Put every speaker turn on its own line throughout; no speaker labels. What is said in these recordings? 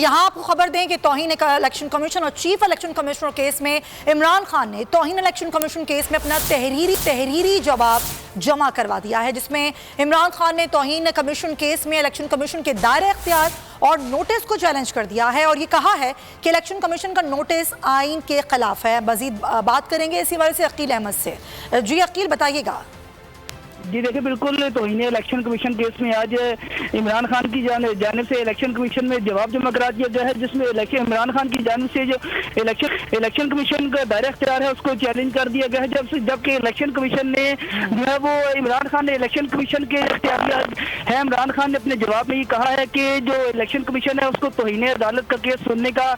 یہاں آپ کو خبر دیں کہ توہین الیکشن کمیشن اور چیف الیکشن کمشنر کیس میں عمران خان نے توہین الیکشن کمیشن کیس میں اپنا تحریری جواب جمع کروا دیا ہے، جس میں عمران خان نے توہین کمیشن کیس میں الیکشن کمیشن کے دائرہ اختیار اور نوٹس کو چیلنج کر دیا ہے اور یہ کہا ہے کہ الیکشن کمیشن کا نوٹس آئین کے خلاف ہے۔ مزید بات کریں گے اسی وجہ سے عقیل احمد سے۔ جی عقیل بتائیے گا۔
جی دیکھیں، بالکل توہین الیکشن کمیشن کیس میں آج عمران خان کی جانب سے الیکشن کمیشن میں جواب جمع کرا دیا گیا ہے، جس میں عمران خان کی جانب سے جو الیکشن کمیشن کا دائرہ اختیار ہے اس کو چیلنج کر دیا گیا ہے، جبکہ الیکشن کمیشن نے جو ہے وہ عمران خان نے الیکشن کمیشن کے اختیارات ہے۔ عمران خان نے اپنے جواب میں یہ کہا ہے کہ جو الیکشن کمیشن ہے اس کو توہین عدالت کا کیس سننے کا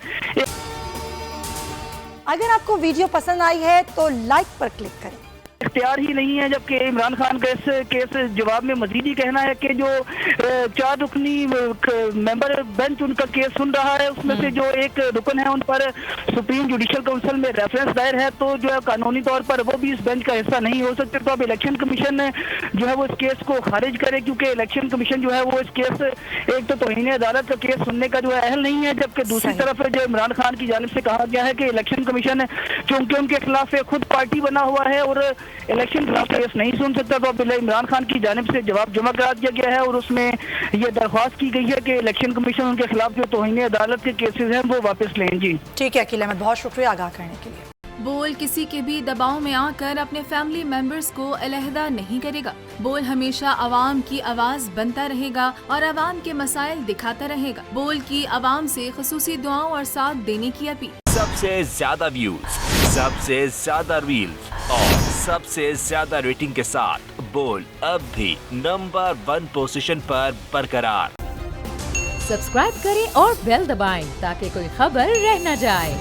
اگر آپ کو ویڈیو پسند آئی ہے تو لائک پر کلک کریں۔
اختیار ہی نہیں ہے، جبکہ عمران خان کا اس کیس جواب میں مزید ہی کہنا ہے کہ جو 4 رکنی ممبر بینچ ان کا کیس سن رہا ہے، اس میں سے جو ایک رکن ہے ان پر سپریم جوڈیشل کونسل میں ریفرنس دائر ہے، تو جو ہے قانونی طور پر وہ بھی اس بینچ کا حصہ نہیں ہو سکتے۔ تو اب الیکشن کمیشن جو ہے وہ اس کیس کو خارج کرے، کیونکہ الیکشن کمیشن جو ہے وہ اس کیس ایک تو توہین عدالت کا کیس سننے کا جو ہے اہل نہیں ہے، جبکہ دوسری طرف جو عمران خان کی جانب سے کہا گیا ہے کہ الیکشن کمیشن چونکہ ان کے خلاف خود پارٹی بنا ہوا ہے اور الیکشن خلاف کیس نہیں سن سکتا، تو اب عمران خان کی جانب سے جواب جمع کرا دیا گیا ہے اور اس میں یہ درخواست کی گئی ہے کہ الیکشن کمیشن ان کے خلاف جو توہین عدالت کے کیسز ہیں وہ واپس لیں۔ جی
ٹھیک ہے عقیل احمد، بہت شکریہ آگاہ کرنے کے لیے۔
بول کسی کے بھی دباؤ میں آ کر اپنے فیملی ممبرز کو علیحدہ نہیں کرے گا۔ بول ہمیشہ عوام کی آواز بنتا رہے گا اور عوام کے مسائل دکھاتا رہے گا۔ بول کی عوام سے خصوصی دعاؤں اور ساتھ دینے کی اپیل۔
سب سے زیادہ ویوز، سب سے زیادہ ریلز اور سب سے زیادہ ریٹنگ کے ساتھ بول اب بھی نمبر 1 پوزیشن پر برقرار۔
سبسکرائب کریں اور بیل دبائیں تاکہ کوئی خبر رہ نہ جائے۔